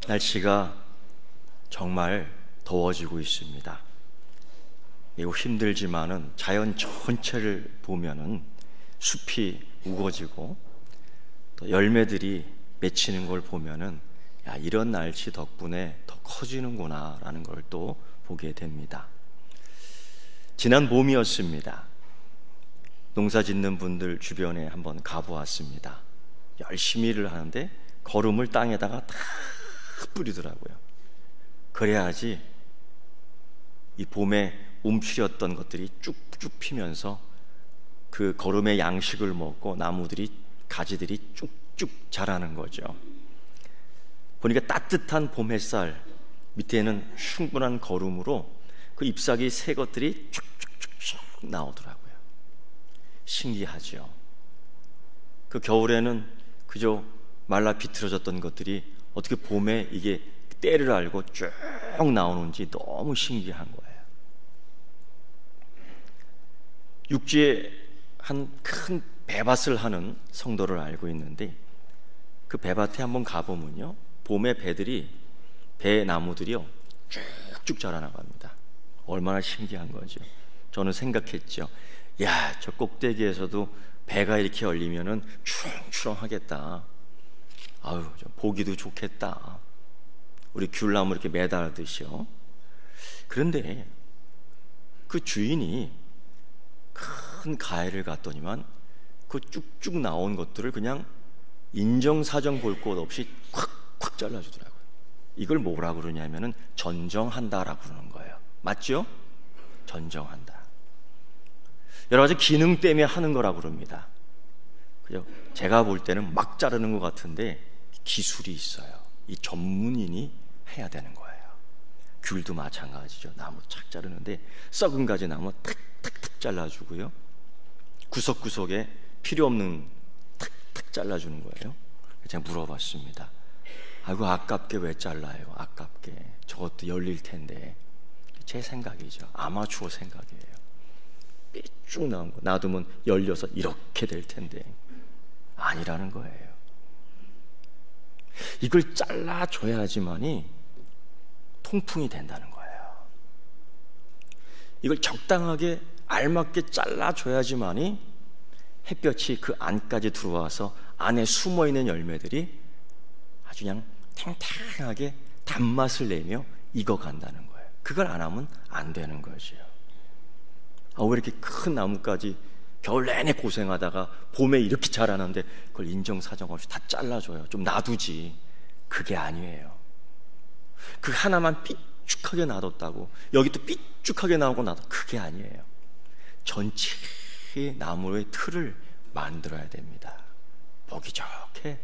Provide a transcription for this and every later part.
날씨가 정말 더워지고 있습니다. 매우 힘들지만은 자연 전체를 보면은 숲이 우거지고 또 열매들이 맺히는 걸 보면은 야, 이런 날씨 덕분에 더 커지는구나 라는 걸 또 보게 됩니다. 지난 봄이었습니다. 농사 짓는 분들 주변에 한번 가보았습니다. 열심히 일을 하는데 거름을 땅에다가 다 뿌리더라고요. 그래야지 이 봄에 움츠렸던 것들이 쭉쭉 피면서 그 거름의 양식을 먹고 나무들이, 가지들이 쭉쭉 자라는 거죠. 보니까 따뜻한 봄 햇살 밑에는 충분한 거름으로 그 잎사귀 새 것들이 쭉쭉쭉쭉 나오더라고요. 신기하죠. 그 겨울에는 그저 말라 비틀어졌던 것들이 어떻게 봄에 이게 때를 알고 쭉 나오는지 너무 신기한 거예요. 육지에 한 큰 배밭을 하는 성도를 알고 있는데 그 배밭에 한번 가보면요, 봄에 배 나무들이요 쭉쭉 자라나갑니다. 얼마나 신기한 거죠. 저는 생각했죠. 야, 저 꼭대기에서도 배가 이렇게 열리면은 추렁추렁하겠다. 아유, 보기도 좋겠다. 우리 귤나무 이렇게 매달듯이요. 그런데 그 주인이 큰 가해를 갔더니만 그 쭉쭉 나온 것들을 그냥 인정사정 볼 것 없이 콱콱 잘라주더라고요. 이걸 뭐라 그러냐면은 전정한다라고 그러는 거예요. 맞죠? 전정한다. 여러 가지 기능 때문에 하는 거라고 그럽니다. 그죠? 제가 볼 때는 막 자르는 것 같은데 기술이 있어요. 이 전문인이 해야 되는 거예요. 귤도 마찬가지죠. 나무 착 자르는데 썩은 가지 나무 탁탁탁 잘라주고요. 구석구석에 필요 없는 탁탁 잘라주는 거예요. 제가 물어봤습니다. 아이고, 아깝게 왜 잘라요? 아깝게. 저것도 열릴 텐데. 제 생각이죠. 아마추어 생각이에요. 삐쭉 나온 거 놔두면 열려서 이렇게 될 텐데 아니라는 거예요. 이걸 잘라줘야지만이 통풍이 된다는 거예요. 이걸 적당하게 알맞게 잘라줘야지만이 햇볕이 그 안까지 들어와서 안에 숨어있는 열매들이 아주 그냥 탱탱하게 단맛을 내며 익어간다는 거예요. 그걸 안 하면 안 되는 거죠. 왜 이렇게 큰 나무까지 겨울 내내 고생하다가 봄에 이렇게 자라는데 그걸 인정사정 없이 다 잘라줘요. 좀 놔두지. 그게 아니에요. 그 하나만 삐쭉하게 놔뒀다고 여기 또 삐쭉하게 나오고 놔둬. 그게 아니에요. 전체의 나무의 틀을 만들어야 됩니다. 보기 좋게.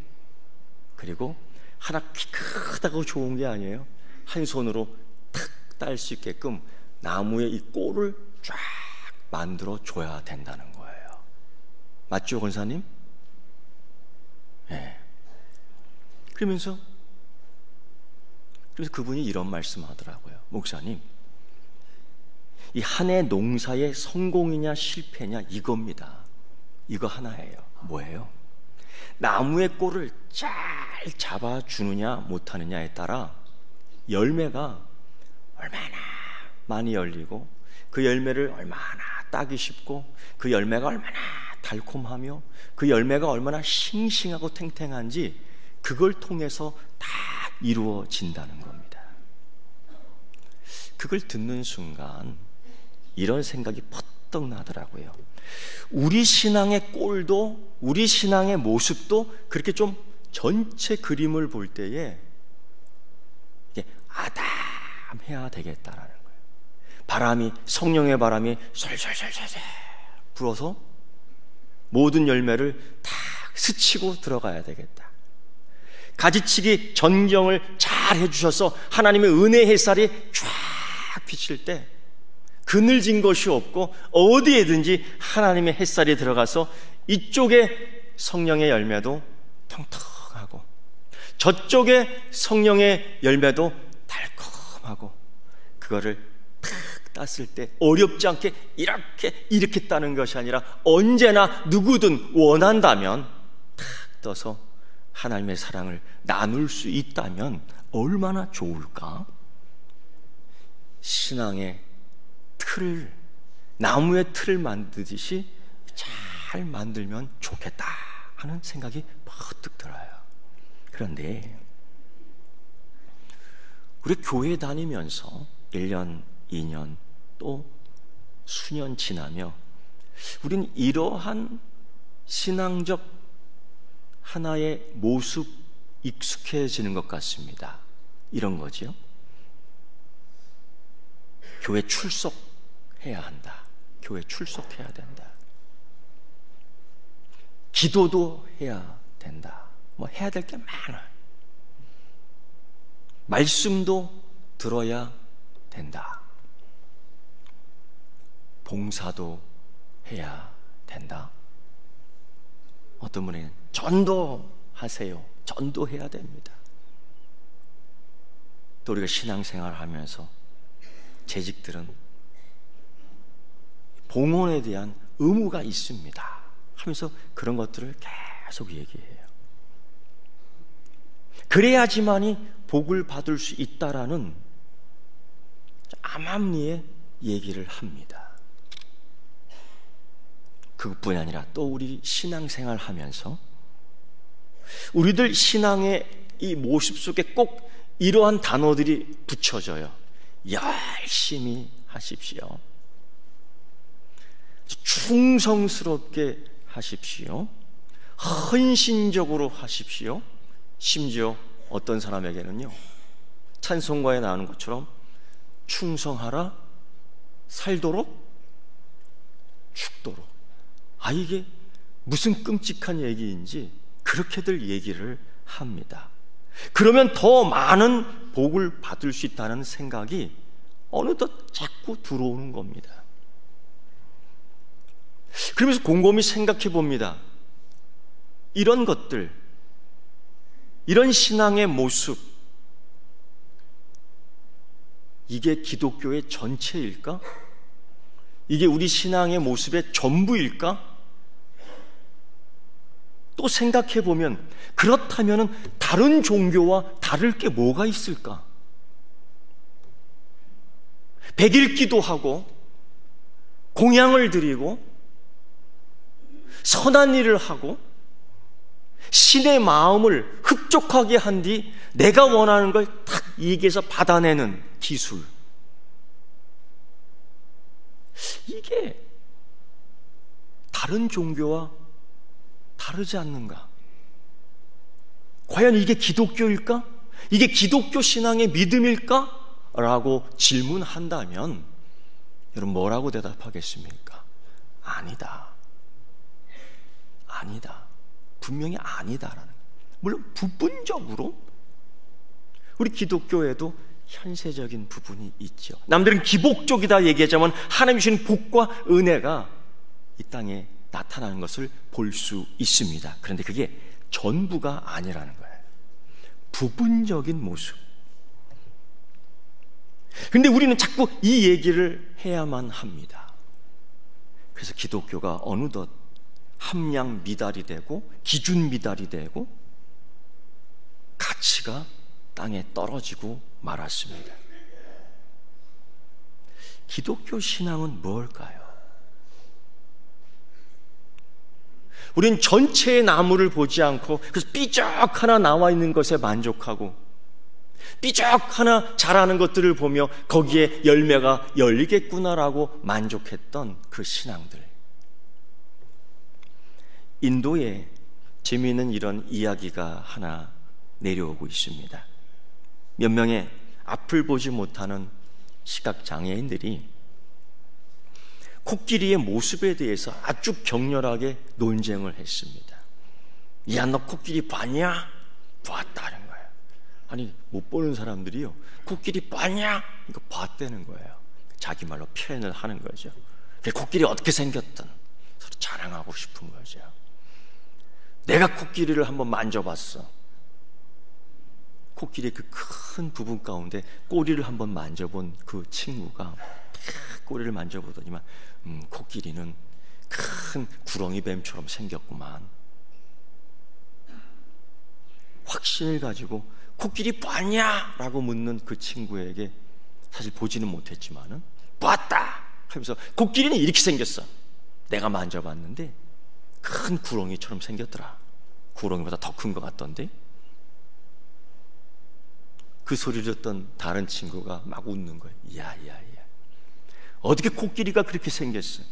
그리고 하나 키 크다고 좋은 게 아니에요. 한 손으로 탁 딸 수 있게끔 나무의 이 꼴을 쫙 만들어 줘야 된다는 거예요. 맞죠, 권사님? 네. 그러면서 그분이 이런 말씀하더라고요. 목사님, 이 한 해 농사의 성공이냐 실패냐 이겁니다. 이거 하나예요. 뭐예요? 나무의 꼴을 잘 잡아주느냐 못하느냐에 따라 열매가 얼마나 많이 열리고 그 열매를 얼마나 따기 쉽고 그 열매가 얼마나 달콤하며 그 열매가 얼마나 싱싱하고 탱탱한지 그걸 통해서 다 이루어진다는 겁니다. 그걸 듣는 순간 이런 생각이 퍼뜩 나더라고요. 우리 신앙의 꼴도 우리 신앙의 모습도 그렇게 좀 전체 그림을 볼 때에 이게 아담해야 되겠다라는 거예요. 성령의 바람이 솔솔솔솔 불어서 모든 열매를 다 스치고 들어가야 되겠다. 가지치기 전경을 잘 해주셔서 하나님의 은혜 햇살이 쫙 비칠 때 그늘진 것이 없고 어디에든지 하나님의 햇살이 들어가서 이쪽에 성령의 열매도 통통하고 저쪽에 성령의 열매도 달콤하고 그거를 탁 땄을 때 어렵지 않게 이렇게 따는 것이 아니라 언제나 누구든 원한다면 탁 떠서 하나님의 사랑을 나눌 수 있다면 얼마나 좋을까? 신앙의 틀을, 나무의 틀을 만드듯이 잘 만들면 좋겠다 하는 생각이 퍼뜩 들어요. 그런데 우리 교회 다니면서 1년, 2년 또 수년 지나며 우린 이러한 신앙적 하나의 모습 익숙해지는 것 같습니다. 이런 거죠. 교회 출석해야 한다. 교회 출석해야 된다. 기도도 해야 된다. 뭐 해야 될 게 많아. 말씀도 들어야 된다. 봉사도 해야 된다. 어떤 분은 전도하세요. 전도해야 됩니다. 또 우리가 신앙생활을 하면서 재직들은 봉헌에 대한 의무가 있습니다 하면서 그런 것들을 계속 얘기해요. 그래야지만이 복을 받을 수 있다라는 암암리의 얘기를 합니다. 그것뿐이 아니라 또 우리 신앙생활 하면서 우리들 신앙의 이 모습 속에 꼭 이러한 단어들이 붙여져요. 열심히 하십시오. 충성스럽게 하십시오. 헌신적으로 하십시오. 심지어 어떤 사람에게는요, 찬송가에 나오는 것처럼 충성하라, 살도록, 죽도록. 이게 무슨 끔찍한 얘기인지 그렇게들 얘기를 합니다. 그러면 더 많은 복을 받을 수 있다는 생각이 어느덧 자꾸 들어오는 겁니다. 그러면서 곰곰이 생각해 봅니다. 이런 것들, 이런 신앙의 모습, 이게 기독교의 전체일까? 이게 우리 신앙의 모습의 전부일까? 또 생각해 보면 그렇다면 다른 종교와 다를 게 뭐가 있을까? 100일 기도하고 공양을 드리고 선한 일을 하고 신의 마음을 흡족하게 한 뒤 내가 원하는 걸 딱 얘기해서 받아내는 기술, 이게 다른 종교와 다르지 않는가? 과연 이게 기독교일까? 이게 기독교 신앙의 믿음일까? 라고 질문한다면 여러분 뭐라고 대답하겠습니까? 아니다. 아니다. 분명히 아니다라는 거예요. 물론 부분적으로 우리 기독교에도 현세적인 부분이 있죠. 남들은 기복적이다 얘기하자면 하나님 주신 복과 은혜가 이 땅에 나타나는 것을 볼 수 있습니다. 그런데 그게 전부가 아니라는 거예요. 부분적인 모습. 그런데 우리는 자꾸 이 얘기를 해야만 합니다. 그래서 기독교가 어느덧 함량 미달이 되고 기준 미달이 되고 가치가 땅에 떨어지고 말았습니다. 기독교 신앙은 뭘까요? 우린 전체의 나무를 보지 않고 그래서 삐쩍 하나 나와 있는 것에 만족하고 삐쩍 하나 자라는 것들을 보며 거기에 열매가 열리겠구나라고 만족했던 그 신앙들. 인도에 재미있는 이런 이야기가 하나 내려오고 있습니다. 몇 명의 앞을 보지 못하는 시각장애인들이 코끼리의 모습에 대해서 아주 격렬하게 논쟁을 했습니다. 야, 너 코끼리 봤냐? 봤다는 거예요. 아니, 못 보는 사람들이요, 코끼리 봤냐? 이거 봤다는 거예요. 자기 말로 표현을 하는 거죠. 코끼리 어떻게 생겼든 서로 자랑하고 싶은 거죠. 내가 코끼리를 한번 만져봤어. 코끼리의 그 큰 부분 가운데 꼬리를 한번 만져본 그 친구가 꼬리를 만져보더니만 코끼리는 큰 구렁이 뱀처럼 생겼구만. 확신을 가지고 코끼리 봤냐? 라고 묻는 그 친구에게 사실 보지는 못했지만은 봤다! 하면서 코끼리는 이렇게 생겼어. 내가 만져봤는데 큰 구렁이처럼 생겼더라. 구렁이보다 더 큰 것 같던데. 그 소리를 듣던 다른 친구가 막 웃는 거예요. 야야야, 어떻게 코끼리가 그렇게 생겼어?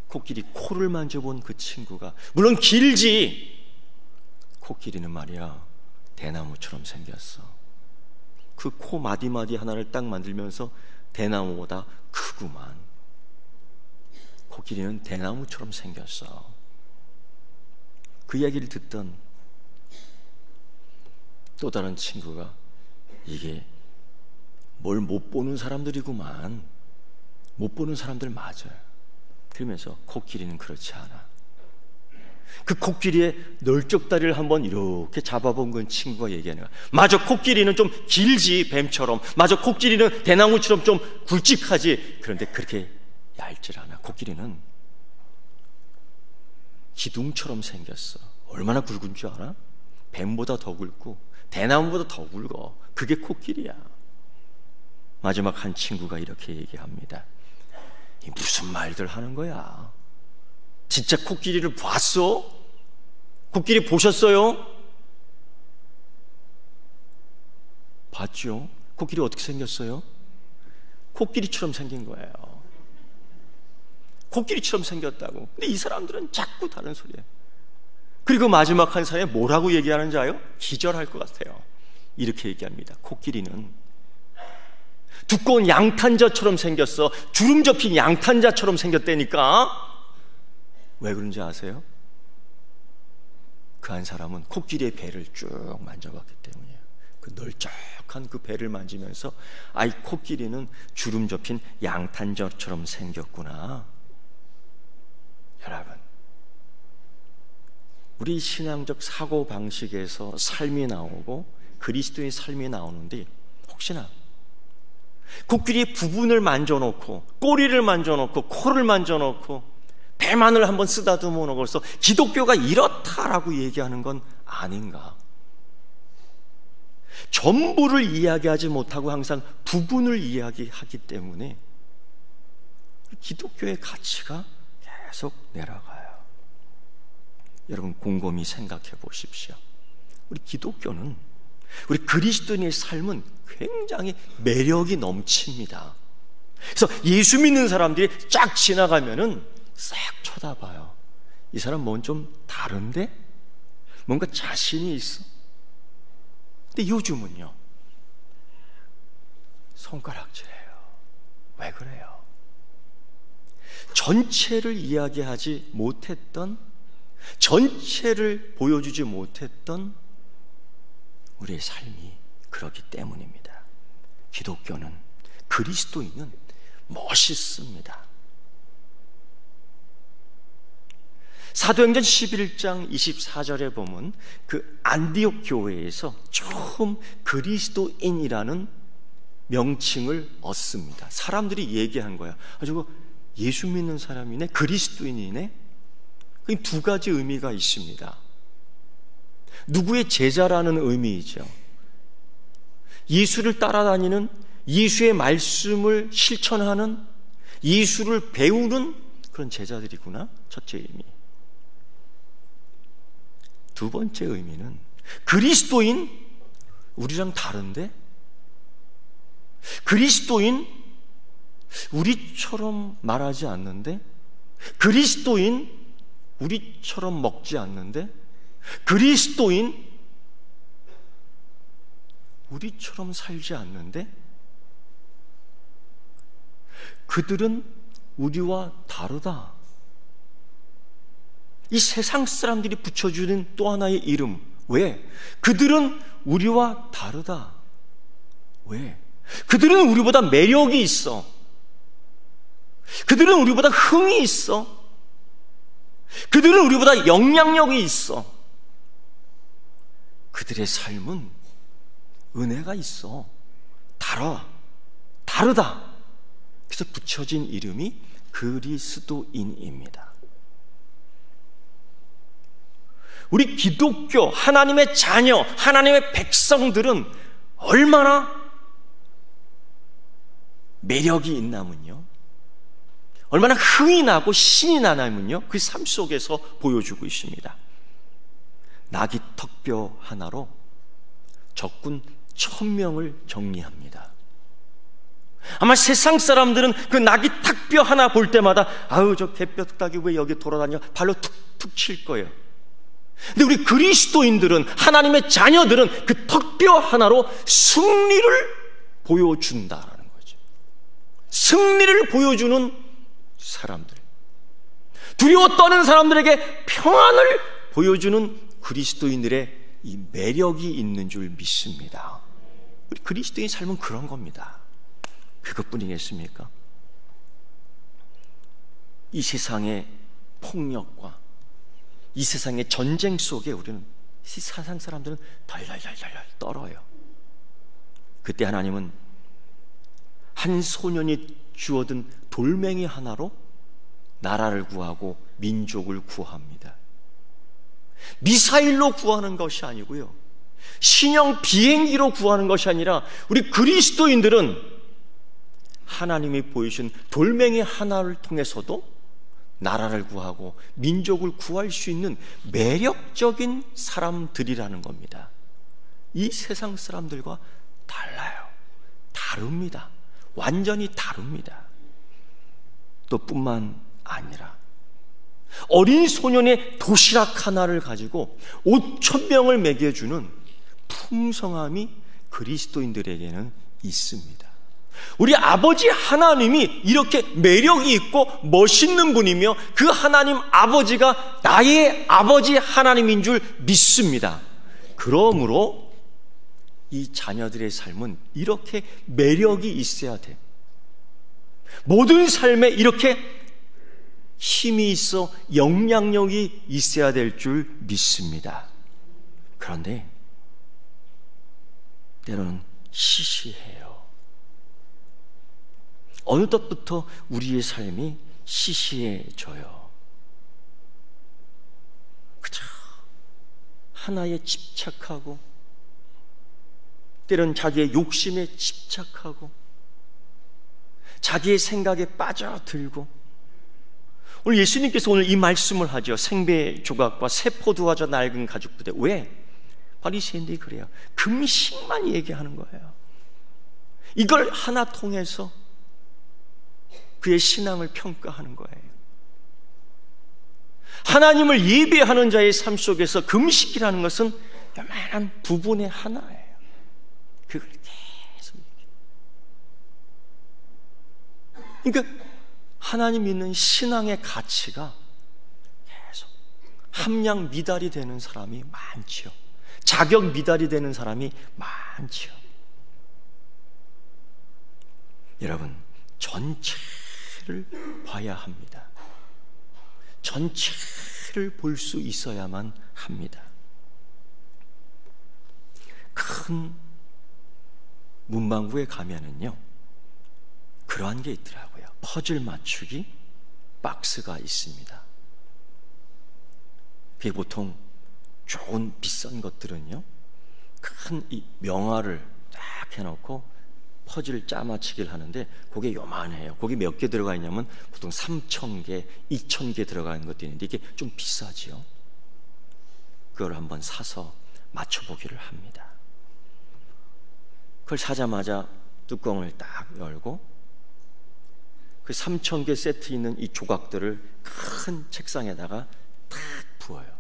코끼리 코를 만져본 그 친구가, 물론 길지, 코끼리는 말이야 대나무처럼 생겼어. 그 코 마디마디 하나를 딱 만들면서 대나무보다 크구만. 코끼리는 대나무처럼 생겼어. 그 이야기를 듣던 또 다른 친구가, 이게 뭘 못 보는 사람들이구만. 못 보는 사람들 맞아요. 그러면서 코끼리는 그렇지 않아. 그 코끼리의 널쩍다리를 한번 이렇게 잡아본 건 친구가 얘기하는 거야. 맞아, 코끼리는 좀 길지, 뱀처럼. 맞아, 코끼리는 대나무처럼 좀 굵직하지. 그런데 그렇게 얇질 않아. 코끼리는 기둥처럼 생겼어. 얼마나 굵은 줄 알아? 뱀보다 더 굵고 대나무보다 더 굵어. 그게 코끼리야. 마지막 한 친구가 이렇게 얘기합니다. 이 무슨 말들 하는 거야? 진짜 코끼리를 봤어? 코끼리 보셨어요? 봤죠? 코끼리 어떻게 생겼어요? 코끼리처럼 생긴 거예요. 코끼리처럼 생겼다고. 근데 이 사람들은 자꾸 다른 소리예요. 그리고 마지막 한 사람이 뭐라고 얘기하는지 아요? 기절할 것 같아요. 이렇게 얘기합니다. 코끼리는 두꺼운 양탄자처럼 생겼어. 주름 접힌 양탄자처럼 생겼다니까. 왜 그런지 아세요? 그 한 사람은 코끼리의 배를 쭉 만져봤기 때문이에요. 그 널쩍한 그 배를 만지면서, 아이, 코끼리는 주름 접힌 양탄자처럼 생겼구나. 여러분, 우리 신앙적 사고방식에서 삶이 나오고 그리스도의 삶이 나오는데, 혹시나 코끼리의 부분을 만져놓고 꼬리를 만져놓고 코를 만져놓고 배만을 한번 쓰다듬어 놓고서 기독교가 이렇다라고 얘기하는 건 아닌가? 전부를 이야기하지 못하고 항상 부분을 이야기하기 때문에 기독교의 가치가 계속 내려가요. 여러분, 곰곰이 생각해 보십시오. 우리 기독교는, 우리 그리스도인의 삶은 굉장히 매력이 넘칩니다. 그래서 예수 믿는 사람들이 쫙 지나가면은 싹 쳐다봐요. 이 사람 뭔 좀 다른데? 뭔가 자신이 있어. 근데 요즘은요, 손가락질해요. 왜 그래요? 전체를 이야기하지 못했던, 전체를 보여주지 못했던 우리의 삶이 그렇기 때문입니다. 기독교는, 그리스도인은 멋있습니다. 사도행전 11장 24절에 보면 그 안디옥 교회에서 처음 그리스도인이라는 명칭을 얻습니다. 사람들이 얘기한 거야. 저거 예수 믿는 사람이네, 그리스도인이네. 두 가지 의미가 있습니다. 누구의 제자라는 의미이죠. 예수를 따라다니는, 예수의 말씀을 실천하는, 예수를 배우는 그런 제자들이구나. 첫째 의미. 두 번째 의미는, 그리스도인? 우리랑 다른데? 그리스도인? 우리처럼 말하지 않는데? 그리스도인? 우리처럼 먹지 않는데? 그리스도인? 우리처럼 살지 않는데? 그들은 우리와 다르다. 이 세상 사람들이 붙여주는 또 하나의 이름. 왜? 그들은 우리와 다르다. 왜? 그들은 우리보다 매력이 있어. 그들은 우리보다 흥이 있어. 그들은 우리보다 영향력이 있어. 그들의 삶은 은혜가 있어. 다르다. 그래서 붙여진 이름이 그리스도인입니다. 우리 기독교, 하나님의 자녀, 하나님의 백성들은 얼마나 매력이 있나면요, 얼마나 흥이 나고 신이 나냐면요, 그 삶 속에서 보여주고 있습니다. 나귀 턱뼈 하나로 적군 1000명을 정리합니다. 아마 세상 사람들은 그 나귀 턱뼈 하나 볼 때마다 아유, 저 개뼈딱이 왜 여기 돌아다녀? 발로 툭툭 칠 거예요. 근데 우리 그리스도인들은, 하나님의 자녀들은 그 턱뼈 하나로 승리를 보여준다라는 거죠. 승리를 보여주는 사람들, 두려워 떠는 사람들에게 평안을 보여주는 그리스도인들의 이 매력이 있는 줄 믿습니다. 우리 그리스도인의 삶은 그런 겁니다. 그것뿐이겠습니까? 이 세상의 폭력과 이 세상의 전쟁 속에 우리는, 이 세상 사람들은 덜덜덜덜 떨어요. 그때 하나님은 한 소년이 주워든 돌멩이 하나로 나라를 구하고 민족을 구합니다. 미사일로 구하는 것이 아니고요, 신형 비행기로 구하는 것이 아니라 우리 그리스도인들은 하나님이 보여주신 돌멩이 하나를 통해서도 나라를 구하고 민족을 구할 수 있는 매력적인 사람들이라는 겁니다. 이 세상 사람들과 달라요. 다릅니다. 완전히 다릅니다. 또 뿐만 아니라 어린 소년의 도시락 하나를 가지고 5000명을 먹여주는 풍성함이 그리스도인들에게는 있습니다. 우리 아버지 하나님이 이렇게 매력이 있고 멋있는 분이며 그 하나님 아버지가 나의 아버지 하나님인 줄 믿습니다. 그러므로 이 자녀들의 삶은 이렇게 매력이 있어야 돼. 모든 삶에 이렇게 힘이 있어 영향력이 있어야 될 줄 믿습니다. 그런데 때로는 시시해요. 어느덧부터 우리의 삶이 시시해져요. 그저 하나에 집착하고, 때로는 자기의 욕심에 집착하고, 자기의 생각에 빠져들고. 오늘 예수님께서 오늘 이 말씀을 하죠. 생배 조각과 세포도와 저 낡은 가죽 부대. 왜? 바리새인들이 그래요. 금식만 얘기하는 거예요. 이걸 하나 통해서 그의 신앙을 평가하는 거예요. 하나님을 예배하는 자의 삶 속에서 금식이라는 것은 요만한 부분의 하나예요. 그걸 계속 얘기해요. 그러니까 하나님 믿는 신앙의 가치가 계속 함량 미달이 되는 사람이 많지요. 자격 미달이 되는 사람이 많지요. 여러분, 전체를 봐야 합니다. 전체를 볼 수 있어야만 합니다. 큰 문방구에 가면은요, 그러한 게 있더라고요. 퍼즐 맞추기 박스가 있습니다. 그게 보통 좋은 비싼 것들은요, 큰 이 명화를 딱 해놓고 퍼즐 짜맞추기를 하는데, 그게 요만해요. 거기 몇 개 들어가 있냐면 보통 3000개, 2000개 들어가 있는 것도 있는데 이게 좀 비싸지요. 그걸 한번 사서 맞춰보기를 합니다. 그걸 사자마자 뚜껑을 딱 열고 그 3000개 세트 있는 이 조각들을 큰 책상에다가 탁 부어요.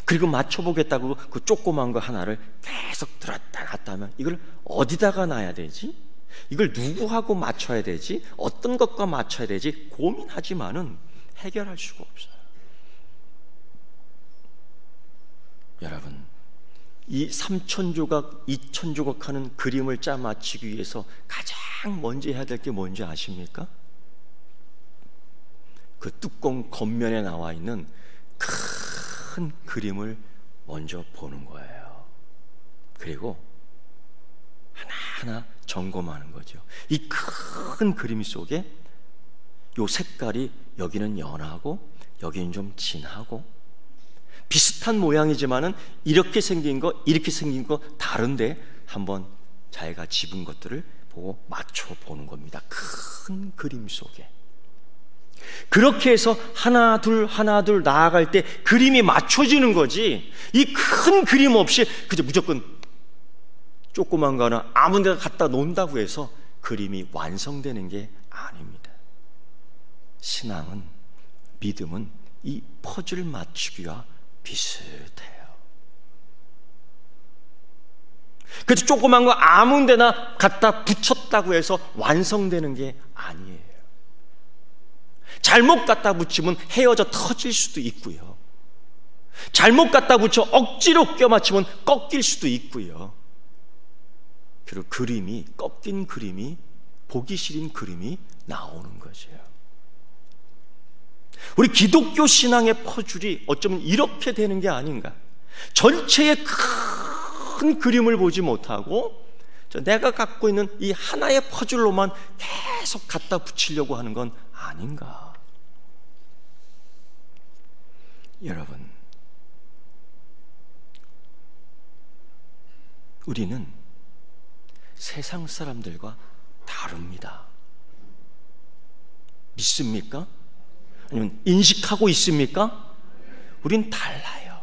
그리고 맞춰보겠다고 그 조그만 거 하나를 계속 들었다 놨다 하면 이걸 어디다가 놔야 되지? 이걸 누구하고 맞춰야 되지? 어떤 것과 맞춰야 되지? 고민하지만은 해결할 수가 없어요. 여러분, 이 3000조각, 2000조각 하는 그림을 짜 맞추기 위해서 가장 먼저 해야 될 게 뭔지 아십니까? 그 뚜껑 겉면에 나와 있는 큰 그림을 먼저 보는 거예요. 그리고 하나하나 점검하는 거죠. 이 큰 그림 속에 요 색깔이 여기는 연하고 여기는 좀 진하고 비슷한 모양이지만은 이렇게 생긴 거, 이렇게 생긴 거 다른데 한번 자기가 집은 것들을 보고 맞춰 보는 겁니다. 큰 그림 속에. 그렇게 해서 하나 둘 나아갈 때 그림이 맞춰지는 거지, 이 큰 그림 없이 그저 무조건 조그만 거 하나 아무 데나 갖다 놓는다고 해서 그림이 완성되는 게 아닙니다. 신앙은, 믿음은 이 퍼즐 맞추기와 비슷해요. 그래서 조그만 거 아무 데나 갖다 붙였다고 해서 완성되는 게 아니에요. 잘못 갖다 붙이면 헤어져 터질 수도 있고요. 잘못 갖다 붙여 억지로 껴 맞추면 꺾일 수도 있고요. 그리고 그림이, 꺾인 그림이, 보기 싫은 그림이 나오는 거죠. 우리 기독교 신앙의 퍼즐이 어쩌면 이렇게 되는 게 아닌가. 전체의 큰 그림을 보지 못하고 내가 갖고 있는 이 하나의 퍼즐로만 계속 갖다 붙이려고 하는 건 아닌가. 여러분, 우리는 세상 사람들과 다릅니다. 믿습니까? 아니면 인식하고 있습니까? 우린 달라요.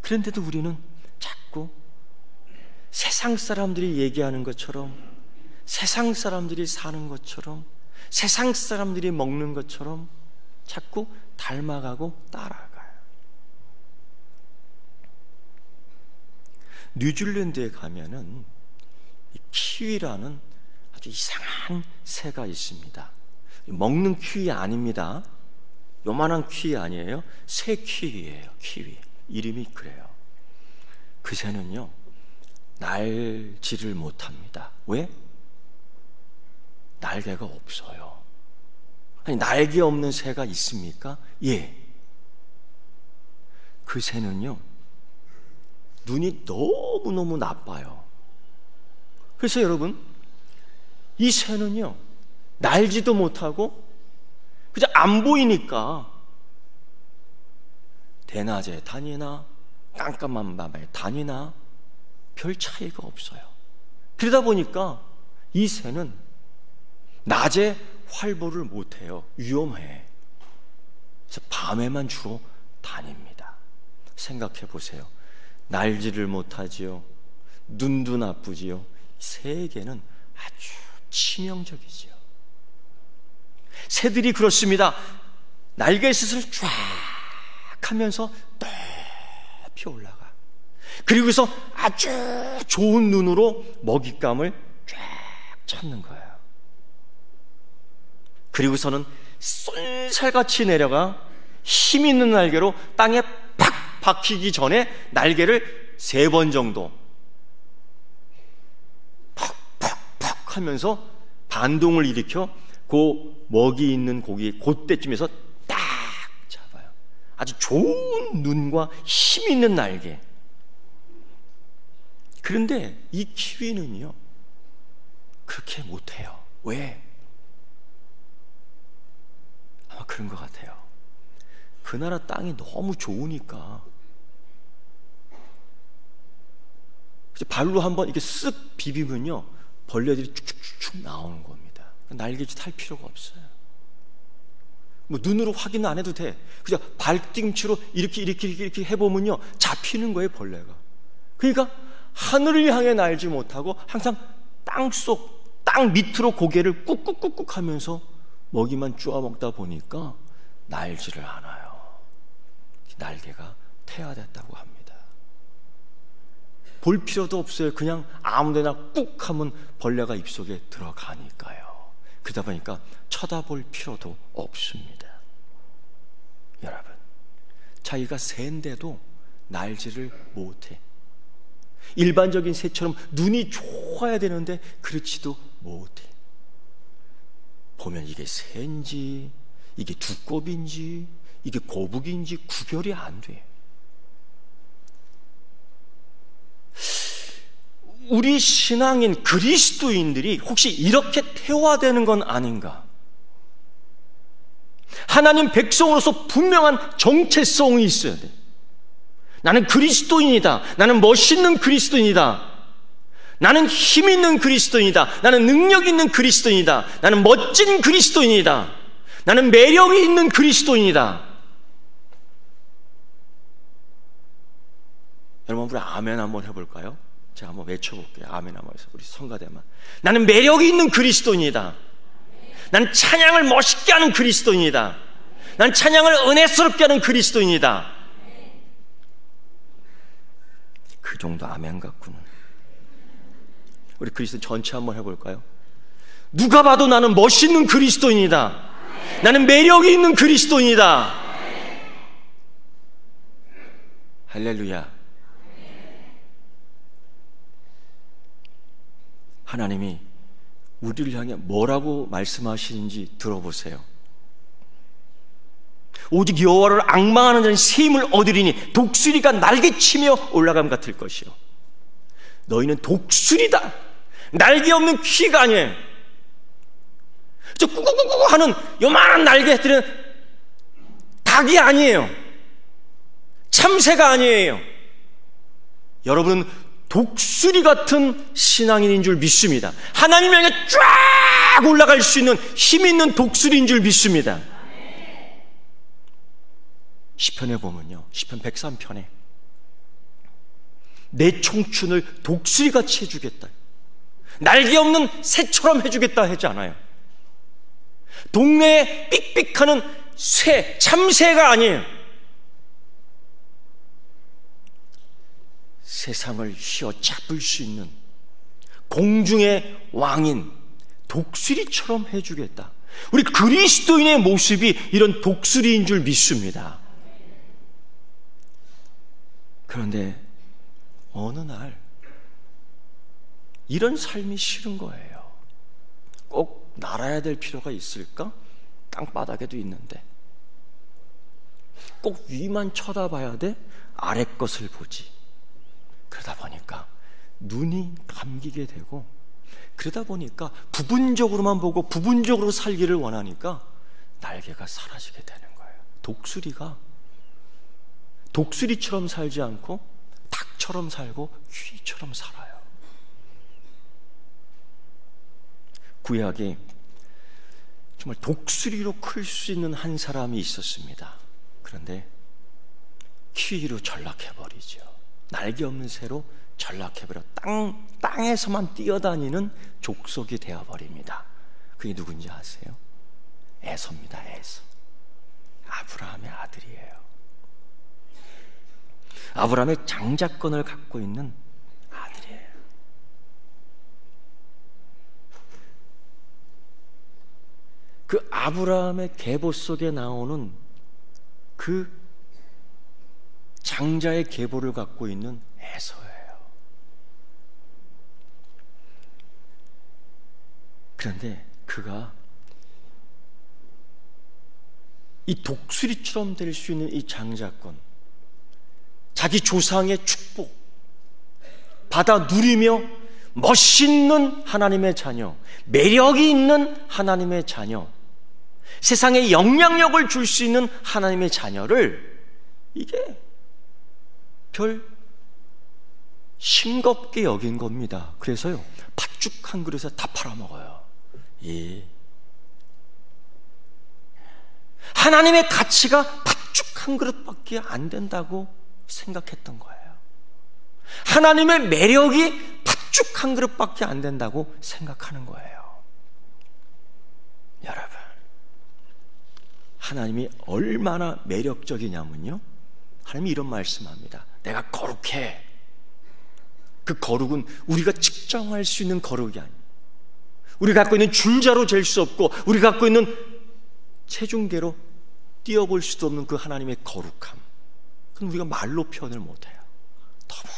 그런데도 우리는 자꾸 세상 사람들이 얘기하는 것처럼, 세상 사람들이 사는 것처럼, 세상 사람들이 먹는 것처럼 자꾸 닮아가고 따라가요. 뉴질랜드에 가면은 이 키위라는 아주 이상한 새가 있습니다. 먹는 키위 아닙니다. 요만한 키위 아니에요. 새 키위예요. 키위. 이름이 그래요. 그 새는요, 날지를 못합니다. 왜? 날개가 없어요. 아니, 날개 없는 새가 있습니까? 예. 그 새는요, 눈이 너무너무 나빠요. 그래서 여러분, 이 새는요, 날지도 못하고 그저 안 보이니까 대낮에 다니나 깜깜한 밤에 다니나 별 차이가 없어요. 그러다 보니까 이 새는 낮에 활보를 못해요. 위험해. 그래서 밤에만 주로 다닙니다. 생각해 보세요. 날지를 못하지요. 눈도 나쁘지요. 새에게는 아주 치명적이지요. 새들이 그렇습니다. 날개짓을 쫙 하면서 높이 올라가. 그리고서 아주 좋은 눈으로 먹잇감을 쫙 찾는 거예요. 그리고서는 쏜살같이 내려가 힘 있는 날개로 땅에 팍 박히기 전에 날개를 3번 정도 팍팍팍 하면서 반동을 일으켜 그 먹이 있는 고기 그때쯤에서 딱 잡아요. 아주 좋은 눈과 힘 있는 날개. 그런데 이 키위는요, 그렇게 못해요. 왜? 아마 그런 것 같아요. 그 나라 땅이 너무 좋으니까 발로 한번 이렇게 쓱 비비면요, 벌레들이 쭉쭉쭉 나오는 겁니다. 날개짓 할 필요가 없어요. 뭐 눈으로 확인 안 해도 돼. 그냥 발뒤꿈치로 이렇게 해보면요, 잡히는 거예요, 벌레가. 그러니까 하늘을 향해 날지 못하고 항상 땅 밑으로 고개를 꾹꾹꾹꾹 하면서 먹이만 쪼아 먹다 보니까 날지를 않아요. 날개가 태아됐다고 합니다. 볼 필요도 없어요. 그냥 아무데나 꾹 하면 벌레가 입속에 들어가니까요. 그러다 보니까 쳐다볼 필요도 없습니다. 여러분, 자기가 새인데도 날지를 못해. 일반적인 새처럼 눈이 좋아야 되는데 그렇지도 못해. 보면 이게 새인지, 이게 두꺼비인지, 이게 거북이인지 구별이 안 돼. 우리 신앙인 그리스도인들이 혹시 이렇게 태화되는 건 아닌가? 하나님 백성으로서 분명한 정체성이 있어야 돼. 나는 그리스도인이다. 나는 멋있는 그리스도인이다. 나는 힘 있는 그리스도인이다. 나는 능력 있는 그리스도인이다. 나는 멋진 그리스도인이다. 나는 매력이 있는 그리스도인이다. 여러분, 우리 아멘 한번 해볼까요? 제가 한번 외쳐볼게요. 아멘 한번 해서 우리 성가대만. 나는 매력이 있는 그리스도인이다. 나는 찬양을 멋있게 하는 그리스도인이다. 나는 찬양을 은혜스럽게 하는 그리스도인이다. 그 정도 아멘 같구나. 우리 그리스도 전체 한번 해볼까요? 누가 봐도 나는 멋있는 그리스도인이다. 나는 매력이 있는 그리스도인이다. 할렐루야. 하나님이 우리를 향해 뭐라고 말씀하시는지 들어보세요. 오직 여호와를 앙망하는 자는 새 힘을 얻으리니 독수리가 날개치며 올라감 같을 것이요. 너희는 독수리다. 날개 없는 귀가 아니에요. 저 꾸꾸꾸꾸 하는 요만한 날개들은 닭이 아니에요. 참새가 아니에요. 여러분은 독수리 같은 신앙인인 줄 믿습니다. 하나님 향해 쫙 올라갈 수 있는 힘 있는 독수리인 줄 믿습니다. 시편에 보면요, 시편 103편에 내 청춘을 독수리같이 해주겠다, 날개 없는 새처럼 해주겠다 하지 않아요. 동네에 삑삑하는 새, 참새가 아니에요. 세상을 휘어잡을 수 있는 공중의 왕인 독수리처럼 해주겠다. 우리 그리스도인의 모습이 이런 독수리인 줄 믿습니다. 그런데 어느 날 이런 삶이 싫은 거예요. 꼭 날아야 될 필요가 있을까? 땅바닥에도 있는데. 꼭 위만 쳐다봐야 돼? 아래 것을 보지. 그러다 보니까 눈이 감기게 되고, 그러다 보니까 부분적으로만 보고 부분적으로 살기를 원하니까 날개가 사라지게 되는 거예요. 독수리가 독수리처럼 살지 않고 닭처럼 살고 쥐처럼 살아요. 구약에 정말 독수리로 클 수 있는 한 사람이 있었습니다. 그런데 퀴로 전락해버리죠. 날개 없는 새로 전락해버려 땅에서만 뛰어다니는 족속이 되어버립니다. 그게 누군지 아세요? 에서입니다. 에서. 아브라함의 아들이에요. 아브라함의 장자권을 갖고 있는 아들이에요. 그 아브라함의 계보 속에 나오는 그 장자의 계보를 갖고 있는 에서예요. 그런데 그가 이 독수리처럼 될 수 있는 이 장자권, 자기 조상의 축복 받아 누리며 멋있는 하나님의 자녀, 매력이 있는 하나님의 자녀, 세상에 영향력을 줄 수 있는 하나님의 자녀를 이게 별 싱겁게 여긴 겁니다. 그래서요, 팥죽 한 그릇에 다 팔아먹어요. 예. 하나님의 가치가 팥죽 한 그릇밖에 안 된다고 생각했던 거예요. 하나님의 매력이 팥죽 한 그릇밖에 안 된다고 생각하는 거예요. 여러분, 하나님이 얼마나 매력적이냐면요, 하나님이 이런 말씀합니다. 내가 거룩해. 그 거룩은 우리가 측정할 수 있는 거룩이 아니에요. 우리가 갖고 있는 줄자로 잴 수 없고, 우리가 갖고 있는 체중계로 띄어볼 수도 없는 그 하나님의 거룩함, 그건 우리가 말로 표현을 못해요. 너무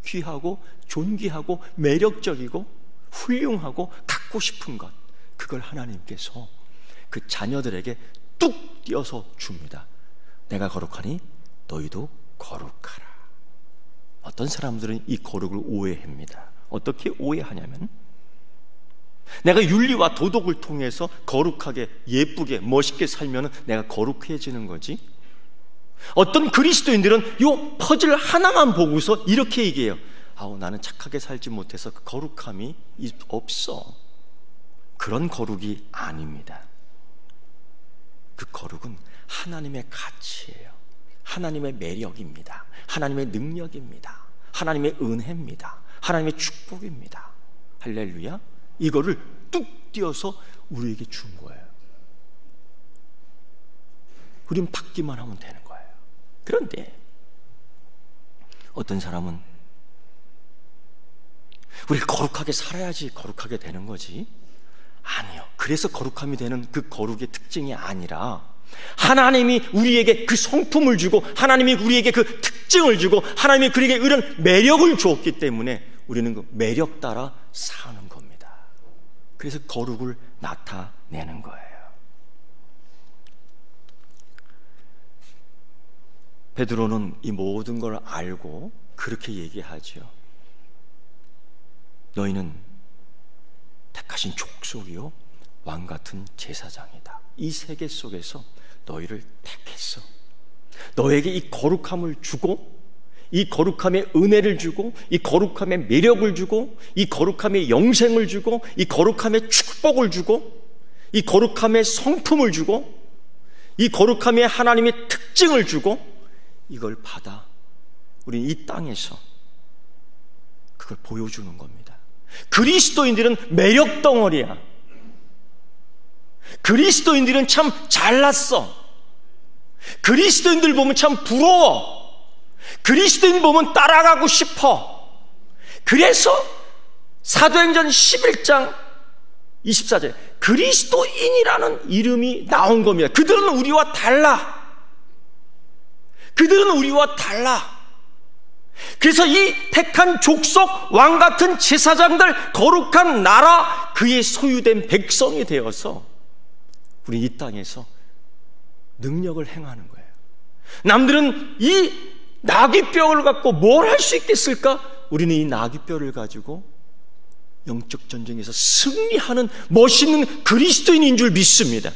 귀하고 존귀하고 매력적이고 훌륭하고 갖고 싶은 것, 그걸 하나님께서 그 자녀들에게 뚝 띄어서 줍니다. 내가 거룩하니 너희도 거룩하라. 어떤 사람들은 이 거룩을 오해합니다. 어떻게 오해하냐면, 내가 윤리와 도덕을 통해서 거룩하게, 예쁘게, 멋있게 살면 내가 거룩해지는 거지. 어떤 그리스도인들은 이 퍼즐 하나만 보고서 이렇게 얘기해요. 나는 착하게 살지 못해서 그 거룩함이 없어. 그런 거룩이 아닙니다. 그 거룩은 하나님의 가치예요. 하나님의 매력입니다. 하나님의 능력입니다. 하나님의 은혜입니다. 하나님의 축복입니다. 할렐루야. 이거를 뚝 띄어서 우리에게 준 거예요. 우린 받기만 하면 되는 거예요. 그런데 어떤 사람은 우리 거룩하게 살아야지 거룩하게 되는 거지. 아니요. 그래서 거룩함이 되는 그 거룩의 특징이 아니라 하나님이 우리에게 그 성품을 주고 하나님이 우리에게 그 특징을 주고 하나님이 그에게 이런 매력을 주었기 때문에 우리는 그 매력 따라 사는 겁니다. 그래서 거룩을 나타내는 거예요. 베드로는 이 모든 걸 알고 그렇게 얘기하죠. 너희는 택하신 족속이요 왕 같은 제사장이다. 이 세계 속에서 너희를 택했어. 너에게 이 거룩함을 주고 이 거룩함의 은혜를 주고 이 거룩함의 매력을 주고 이 거룩함의 영생을 주고 이 거룩함의 축복을 주고 이 거룩함의 성품을 주고 이 거룩함의 하나님의 특징을 주고 이걸 받아 우리는 이 땅에서 그걸 보여주는 겁니다. 그리스도인들은 매력 덩어리야. 그리스도인들은 참 잘났어. 그리스도인들 보면 참 부러워. 그리스도인 보면 따라가고 싶어. 그래서 사도행전 11장 24절 그리스도인이라는 이름이 나온 겁니다. 그들은 우리와 달라. 그들은 우리와 달라. 그래서 이 택한 족속, 왕같은 제사장들, 거룩한 나라, 그의 소유된 백성이 되어서 우리 이 땅에서 능력을 행하는 거예요. 남들은 이 나귀뼈를 갖고 뭘 할 수 있겠을까? 우리는 이 나귀뼈를 가지고 영적 전쟁에서 승리하는 멋있는 그리스도인인 줄 믿습니다.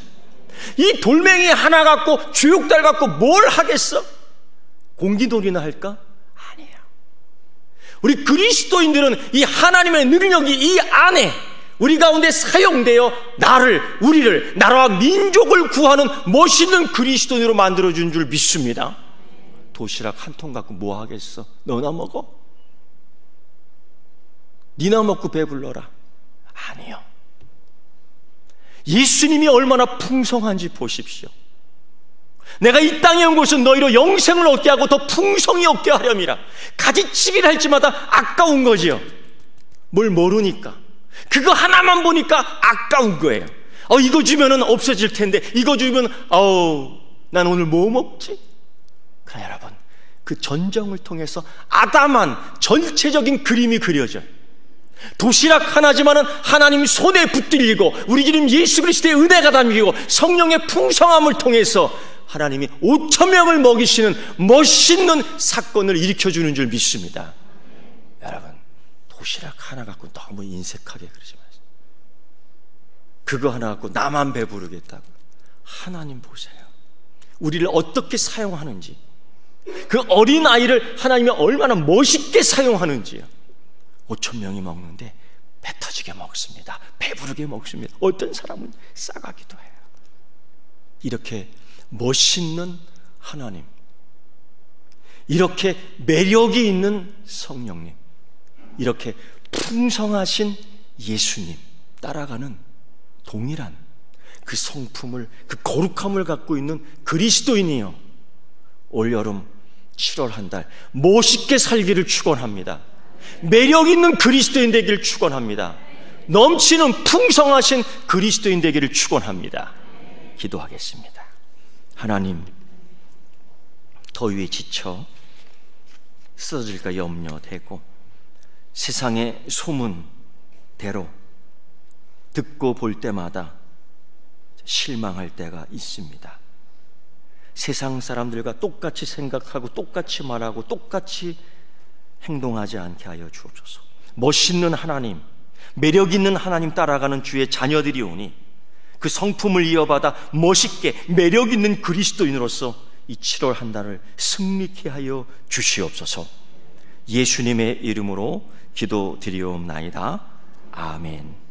이 돌멩이 하나 갖고 주욕달 갖고 뭘 하겠어? 공기놀이나 할까? 아니에요. 우리 그리스도인들은 이 하나님의 능력이 이 안에 우리 가운데 사용되어 우리를 나라와 민족을 구하는 멋있는 그리스도인으로 만들어준 줄 믿습니다. 도시락 한 통 갖고 뭐 하겠어? 너나 먹어? 니나 먹고 배불러라. 아니요. 예수님이 얼마나 풍성한지 보십시오. 내가 이 땅에 온 것은 너희로 영생을 얻게 하고 더 풍성히 얻게 하렴이라. 가지치기를 할 때마다 아까운 거지요. 뭘 모르니까. 그거 하나만 보니까 아까운 거예요. 이거 주면은 없어질 텐데, 이거 주면 난 오늘 뭐 먹지? 그러나 여러분, 그 전쟁을 통해서 아담한 전체적인 그림이 그려져요. 도시락 하나지만은 하나님 손에 붙들리고 우리 주님 예수 그리스도의 은혜가 담기고 성령의 풍성함을 통해서 하나님이 5,000명을 먹이시는 멋있는 사건을 일으켜주는 줄 믿습니다. 여러분, 도시락 하나 갖고 너무 인색하게 그러지 마세요. 그거 하나 갖고 나만 배부르겠다고. 하나님 보세요. 우리를 어떻게 사용하는지, 그 어린 아이를 하나님이 얼마나 멋있게 사용하는지요. 5,000명이 먹는데 배 터지게 먹습니다. 배부르게 먹습니다. 어떤 사람은 싸가기도 해요. 이렇게 멋있는 하나님, 이렇게 매력이 있는 성령님, 이렇게 풍성하신 예수님 따라가는 동일한 그 성품을, 그 거룩함을 갖고 있는 그리스도인이요, 올여름 7월 한 달 멋있게 살기를 축원합니다. 매력 있는 그리스도인 되기를 축원합니다. 넘치는 풍성하신 그리스도인 되기를 축원합니다. 기도하겠습니다. 하나님, 더위에 지쳐 쓰러질까 염려되고 세상의 소문대로 듣고 볼 때마다 실망할 때가 있습니다. 세상 사람들과 똑같이 생각하고 똑같이 말하고 똑같이 행동하지 않게 하여 주옵소서. 멋있는 하나님, 매력 있는 하나님 따라가는 주의 자녀들이 오니 그 성품을 이어받아 멋있게 매력 있는 그리스도인으로서 이 7월 한 달을 승리케 하여 주시옵소서. 예수님의 이름으로 기도드리옵나이다. 아멘.